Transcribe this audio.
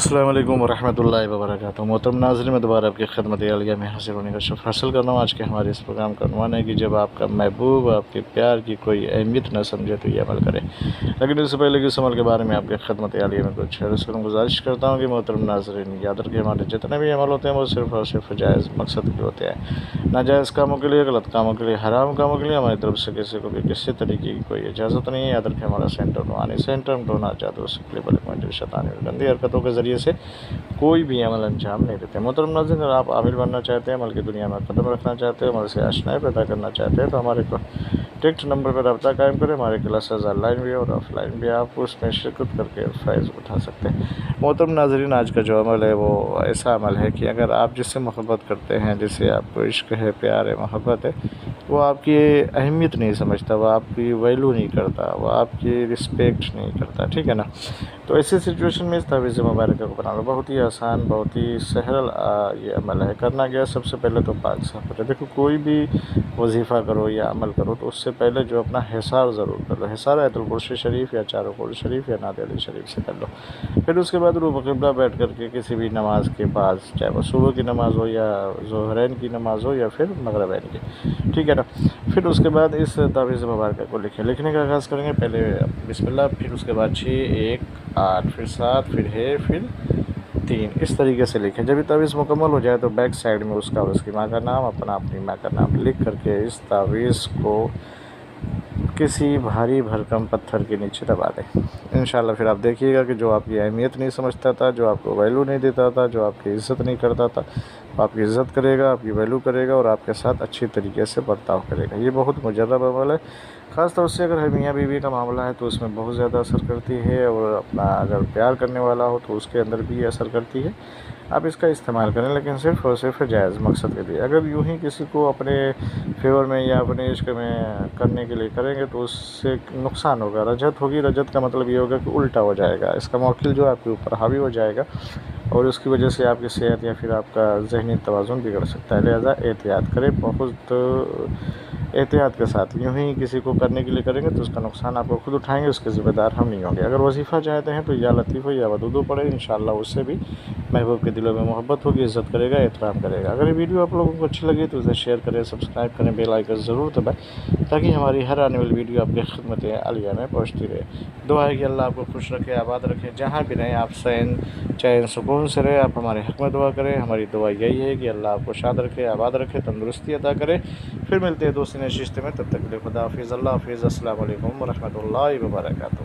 अस्सलाम वालेकुम वरहमतुल्लाहि वबरकातुहू। मोहतरम नाज़रीन, मैं दोबारा आपकी खिदमत आलिया में हाजिर होने का शर्फ हासिल कर रहा हूँ। आज के हमारे इस प्रोग्राम का अनुमान है कि जब आपका महबूब आपके प्यार की कोई अहमियत न समझे तो ये अमल करें। लेकिन इससे पहले कि इस अमल के बारे में आपकी खिदमत आलिया में कुछ रसूल गुजारिश करता हूँ कि मोहतरम नाज़रीन, याद रखिए हमारे जितने भी अमल होते हैं वो सिर्फ़ और सिर्फ जायज़ मकसद के होते हैं। नाजायज़ कामों के लिए, गलत कामों के लिए, हराम कामों के लिए हमारी तरफ से किसी को भी किसी तरीके की कोई इजाज़त नहीं है। याद रखें हमारा सेंटर रूहानी सेंटर टोना जादू शैतानी और गंदी हरकतों के ज़रिए से कोई भी अमल अंजाम नहीं देते। मोहतरम नाज़रीन, अगर आप आमिल बनना चाहते हैं, अमल की दुनिया में कदम रखना चाहते हैं, अमल से आशनाई पैदा करना चाहते हैं तो हमारे कॉन्टेक्ट नंबर पर रब्ता कायम करें। हमारे क्लासेस ऑनलाइन भी और ऑफलाइन भी, आप उसमें शिरकत करके फ़ायदा उठा सकते हैं। मोहतरम नाज़रीन, आज का जो अमल है वो ऐसा अमल है कि अगर आप जिससे मोहब्बत करते हैं, जिससे आपको इश्क है, प्यार है, मोहब्बत है, वो आपकी अहमियत नहीं समझता, वो आपकी वैल्यू नहीं करता, वो आपकी रिस्पेक्ट नहीं करता, ठीक है ना। तो ऐसी सिचुएशन में इस तावीज़ मुबारक को बनाना बहुत ही आसान, बहुत ही सहल ये अमल है। करना क्या है, सबसे पहले तो पाक साफ़ करें। देखो, कोई भी वजीफ़ा करो या अमल करो तो उससे पहले जो अपना हिसार ज़रूर कर लो। हिसार आयतुल कुर्सी शरीफ या चारों कुर्सी शरीफ या नात अली शरीफ से कर लो। फिर उसके बाद रूह क़िबला बैठ कर के किसी भी नमाज के पास, चाहे वो सुबह की नमाज़ हो या ज़ोहरैन की नमाज़ हो या फिर मग़रिबैन की, ठीक है ना। फिर उसके बाद इस तावीज़ मुबारक को लिखने का आगाज़ करेंगे। पहले बिस्मिल्लाह, फिर उसके बाद 6, 1, 8, फिर 7, फिर है, फिर 3, इस तरीके से लिखें। जब ये तावीज़ मुकम्मल हो जाए तो बैक साइड में उसका और उसकी माँ का नाम, अपनी माँ का नाम लिख करके इस तावीज़ को किसी भारी भरकम पत्थर के नीचे दबा दें। इंशाअल्लाह फिर आप देखिएगा कि जो आपकी अहमियत नहीं समझता था, जो आपको वैल्यू नहीं देता था, जो आपकी इज़्ज़त नहीं करता था, आपकी इज़्ज़त करेगा, आपकी वैल्यू करेगा और आपके साथ अच्छी तरीके से बर्ताव करेगा। ये बहुत मुजर्रब अमल है। ख़ास तौर से अगर मियाँ बीवी का मामला है तो उसमें बहुत ज़्यादा असर करती है, और अपना अगर प्यार करने वाला हो तो उसके अंदर भी असर करती है। आप इसका इस्तेमाल करें, लेकिन सिर्फ़ और सिर्फ जायज़ मकसद के लिए। अगर यूँ ही किसी को अपने फेवर में या अपने इश्क में करने के लिए करेंगे तो उससे नुकसान होगा, रजत होगी। रजत का मतलब ये होगा कि उल्टा हो जाएगा, इसका मौकिल जो आपके ऊपर हावी हो जाएगा और उसकी वजह से आपकी सेहत या फिर आपका ज़हनी तवाज़ुन बिगड़ सकता है। लिहाजा एहतियात करें, बहुत एहतियात के साथ। यूँ ही किसी को करने के लिए करेंगे तो उसका नुकसान आपको खुद उठाएँगे, उसके ज़िम्मेदार हम नहीं होंगे। अगर वजीफ़ा चाहते हैं तो या लतीफ़ या वदूदो पढ़ें, इंशाअल्लाह उससे भी महबूब के दिलों में मोहब्बत होगी, इज़्ज़त करेगा, एहतराम करेगा। अगर ये वीडियो आप लोगों को अच्छी लगी तो उसे शेयर करें, सब्सक्राइब करें, बेल आइकन ज़रूर दबाएँ ताकि हमारी हर आने वाली वीडियो आपकी खिदमत आलिया में पहुँचती रहे। दुआ है कि अल्लाह आपको खुश रखे, आबाद रखे, जहाँ भी रहें आप चैन सुकून से रहें। आप हमारे हक़ में दुआ करें। हमारी दुआ यही है कि अल्लाह आपको शाद रखे, आबाद रखे, तंदुरुस्ती अता करे। फिर मिलते हैं दूसरी नशिस्त में, तब तक के लिए खुदा हाफ़िज़, अल्लाह हाफ़िज़, अस्सलामु अलैकुम वरहमतुल्लाहि वबरकातुहू।